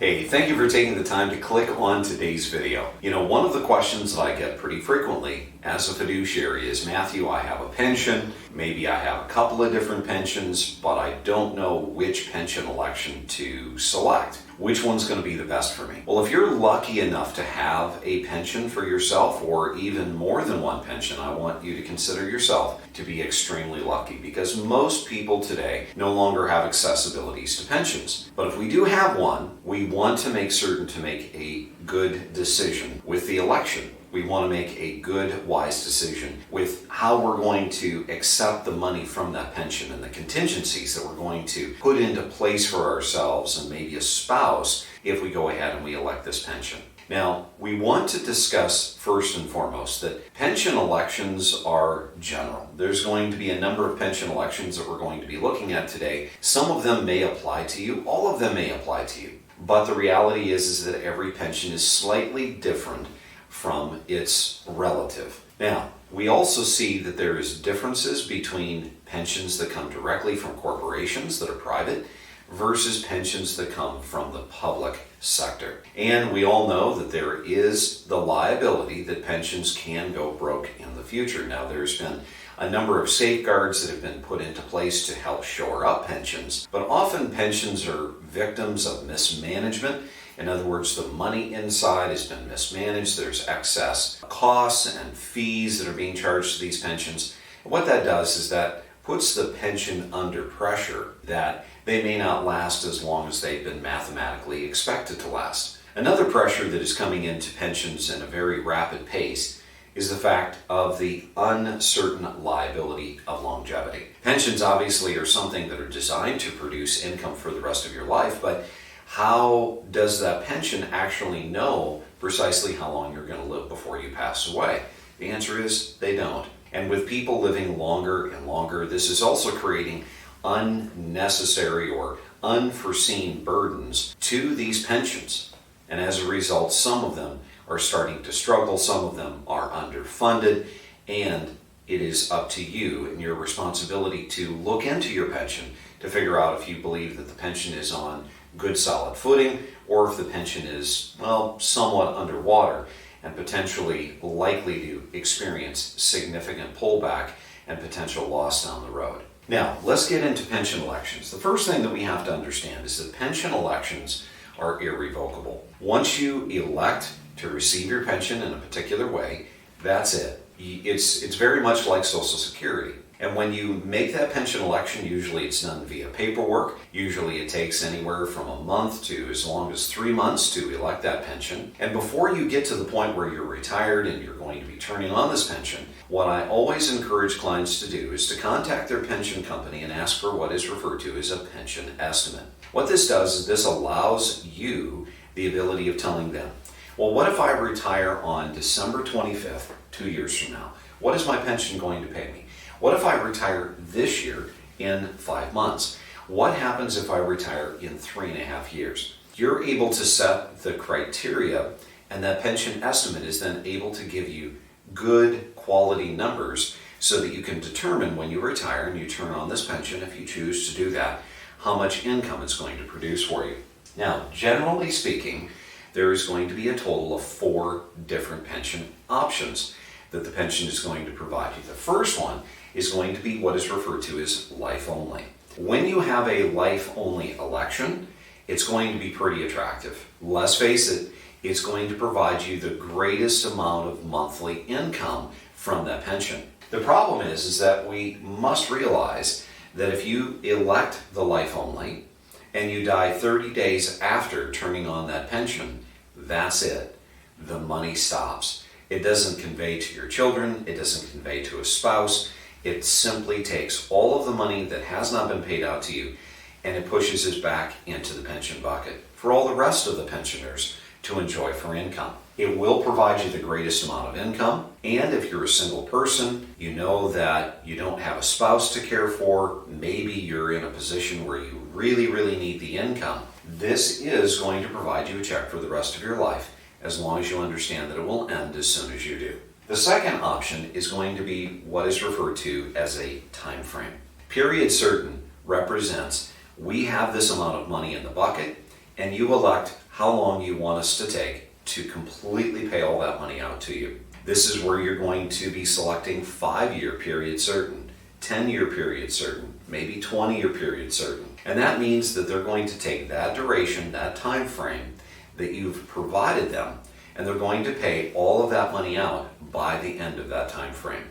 Hey, thank you for taking the time to click on today's video. One of the questions that I get pretty frequently as a fiduciary is, Matthew, I have a pension, maybe I have a couple of different pensions, but I don't know which pension election to select. Which one's going to be the best for me? Well, if you're lucky enough to have a pension for yourself, or even more than one pension, I want you to consider yourself to be extremely lucky, because most people today no longer have accessibilities to pensions. But if we do have one, we want to make certain to make a good decision with the election. We want to make a good, wise decision with how we're going to accept the money from that pension and the contingencies that we're going to put into place for ourselves and maybe a spouse if we go ahead and we elect this pension. Now, we want to discuss first and foremost that pension elections are general. There's going to be a number of pension elections that we're going to be looking at today. Some of them may apply to you, all of them may apply to you. But the reality is that every pension is slightly different from its relative. Now, we also see that there is differences between pensions that come directly from corporations that are private versus pensions that come from the public sector. And we all know that there is the liability that pensions can go broke in the future. Now, there's been a number of safeguards that have been put into place to help shore up pensions, but often pensions are victims of mismanagement. In other words, the money inside has been mismanaged. There's excess costs and fees that are being charged to these pensions. And what that does is that puts the pension under pressure that they may not last as long as they've been mathematically expected to last. Another pressure that is coming into pensions in a very rapid pace is the fact of the uncertain liability of longevity. Pensions obviously are something that are designed to produce income for the rest of your life, but how does that pension actually know precisely how long you're going to live before you pass away? The answer is they don't. And with people living longer and longer, this is also creating unnecessary or unforeseen burdens to these pensions. And as a result, some of them are starting to struggle, some of them are underfunded, and it is up to you and your responsibility to look into your pension to figure out if you believe that the pension is on good solid footing, or if the pension is, somewhat underwater and potentially likely to experience significant pullback and potential loss down the road. Now, let's get into pension elections. The first thing that we have to understand is that pension elections are irrevocable. Once you elect to receive your pension in a particular way, that's it. It's very much like Social Security. And when you make that pension election, usually it's done via paperwork. Usually it takes anywhere from a month to as long as 3 months to elect that pension. And before you get to the point where you're retired and you're going to be turning on this pension, what I always encourage clients to do is to contact their pension company and ask for what is referred to as a pension estimate. What this does is this allows you the ability of telling them, well, what if I retire on December 25th, 2 years from now? What is my pension going to pay me? What if I retire this year in 5 months? What happens if I retire in 3.5 years? You're able to set the criteria, and that pension estimate is then able to give you good quality numbers so that you can determine when you retire and you turn on this pension, if you choose to do that, how much income it's going to produce for you. Now, generally speaking, there is going to be a total of 4 different pension options that the pension is going to provide you. The first one is going to be what is referred to as life only. When you have a life only election, it's going to be pretty attractive. Let's face it, it's going to provide you the greatest amount of monthly income from that pension. The problem is that we must realize that if you elect the life only and you die 30 days after turning on that pension, that's it. The money stops. It doesn't convey to your children, it doesn't convey to a spouse. It simply takes all of the money that has not been paid out to you and it pushes it back into the pension bucket for all the rest of the pensioners to enjoy for income. It will provide you the greatest amount of income, and if you're a single person, you know that you don't have a spouse to care for, maybe you're in a position where you really, really need the income, this is going to provide you a check for the rest of your life, as long as you understand that it will end as soon as you do. The second option is going to be what is referred to as a time frame. Period certain represents we have this amount of money in the bucket, and you elect how long you want us to take to completely pay all that money out to you. This is where you're going to be selecting 5-year period certain, 10-year period certain, maybe 20-year period certain. And that means that they're going to take that duration, that time frame that you've provided them, and they're going to pay all of that money out by the end of that time frame.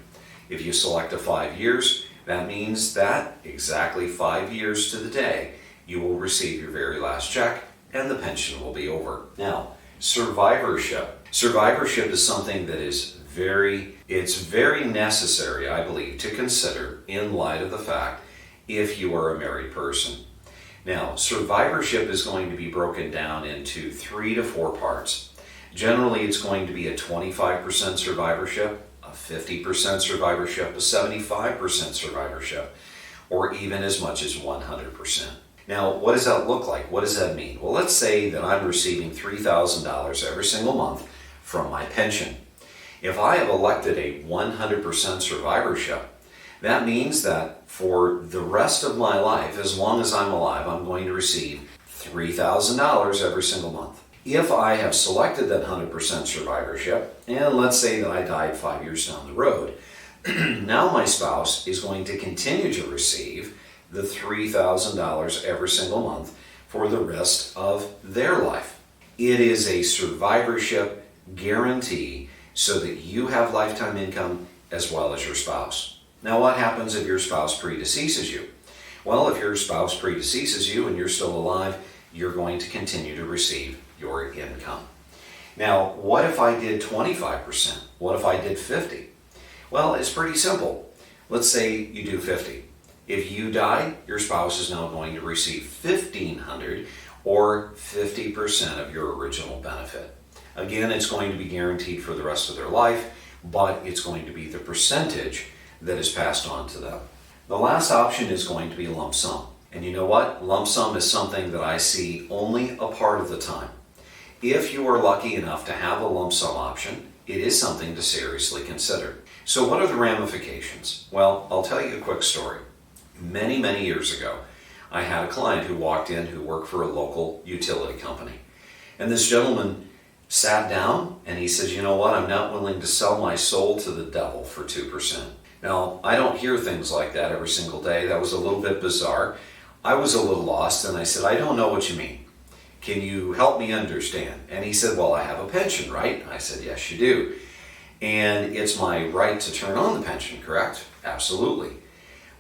If you select a 5 years, that means that exactly 5 years to the day, you will receive your very last check and the pension will be over. Now, survivorship. Survivorship is something that is very necessary, I believe, to consider in light of the fact if you are a married person. Now, survivorship is going to be broken down into 3 to 4 parts. Generally, it's going to be a 25% survivorship, a 50% survivorship, a 75% survivorship, or even as much as 100%. Now, what does that look like? What does that mean? Well, let's say that I'm receiving $3,000 every single month from my pension. If I have elected a 100% survivorship, that means that for the rest of my life, as long as I'm alive, I'm going to receive $3,000 every single month. If I have selected that 100% survivorship, and let's say that I died 5 years down the road, now my spouse is going to continue to receive the $3,000 every single month for the rest of their life. It is a survivorship guarantee so that you have lifetime income as well as your spouse. Now, what happens if your spouse predeceases you? Well, if your spouse predeceases you and you're still alive, you're going to continue to receive your income. Now, what if I did 25%? What if I did 50%? Well, it's pretty simple. Let's say you do 50%. If you die, your spouse is now going to receive $1,500 or 50% of your original benefit. Again, it's going to be guaranteed for the rest of their life, but it's going to be the percentage that is passed on to them. The last option is going to be lump sum. And you know what? Lump sum is something that I see only a part of the time. If you are lucky enough to have a lump sum option, it is something to seriously consider. So what are the ramifications? Well, I'll tell you a quick story. Many, many years ago, I had a client who walked in who worked for a local utility company. And this gentleman sat down and he says, you know what, I'm not willing to sell my soul to the devil for 2%. Now, I don't hear things like that every single day. That was a little bit bizarre. I was a little lost and I said, I don't know what you mean. Can you help me understand? And he said, well, I have a pension, right? I said, yes, you do. And it's my right to turn on the pension, correct? Absolutely.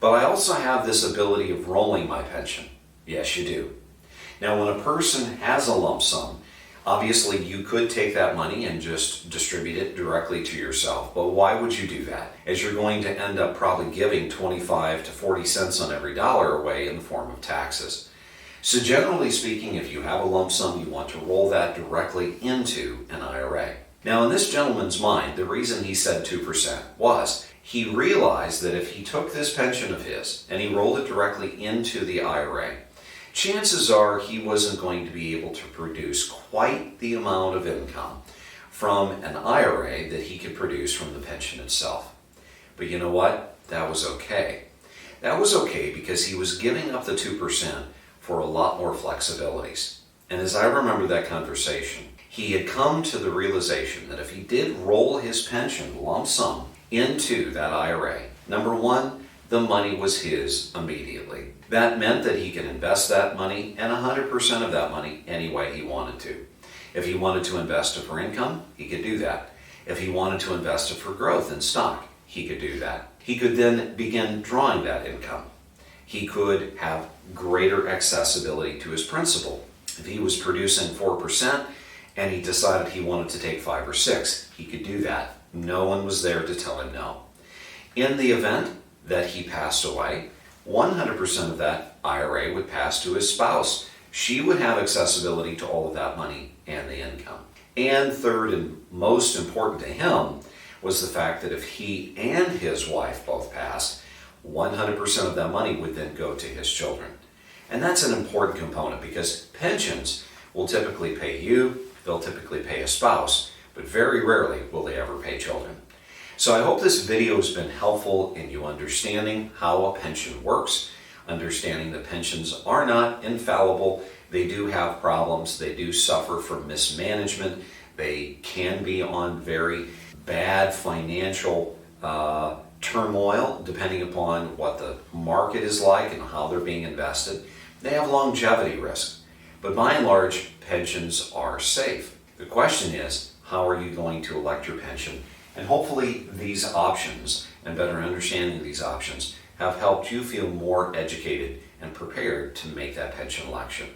But I also have this ability of rolling my pension. Yes, you do. Now, when a person has a lump sum, obviously you could take that money and just distribute it directly to yourself. But why would you do that? As you're going to end up probably giving 25 to 40 cents on every dollar away in the form of taxes. So generally speaking, if you have a lump sum, you want to roll that directly into an IRA. Now, in this gentleman's mind, the reason he said 2% was he realized that if he took this pension of his and he rolled it directly into the IRA, chances are he wasn't going to be able to produce quite the amount of income from an IRA that he could produce from the pension itself. But you know what? That was okay. That was okay because he was giving up the 2% for a lot more flexibilities. And as I remember that conversation, he had come to the realization that if he did roll his pension lump sum into that IRA, number one, the money was his immediately. That meant that he could invest that money and 100% of that money any way he wanted to. If he wanted to invest it for income, he could do that. If he wanted to invest it for growth in stock, he could do that. He could then begin drawing that income. He could have greater accessibility to his principal. If he was producing 4% and he decided he wanted to take 5 or 6, he could do that. No one was there to tell him no. In the event that he passed away, 100% of that IRA would pass to his spouse. She would have accessibility to all of that money and the income. And third and most important to him was the fact that if he and his wife both passed, 100% of that money would then go to his children. And that's an important component because pensions will typically pay you, they'll typically pay a spouse, but very rarely will they ever pay children. So I hope this video has been helpful in you understanding how a pension works, understanding that pensions are not infallible. they do have problems. They do suffer from mismanagement. They can be on very bad financial turmoil depending upon what the market is like and how they're being invested. They have longevity risk. But by and large, pensions are safe. The question is, how are you going to elect your pension? And hopefully these options and better understanding of these options have helped you feel more educated and prepared to make that pension election.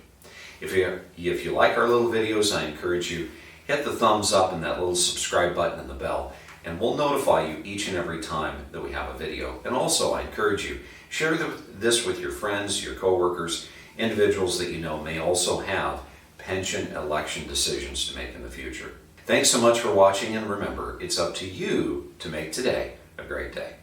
If you like our little videos, I encourage you, hit the thumbs up and that little subscribe button and the bell, and we'll notify you each and every time that we have a video. And also, I encourage you, share this with your friends, your coworkers, individuals that you know may also have pension election decisions to make in the future. Thanks so much for watching, and remember, it's up to you to make today a great day.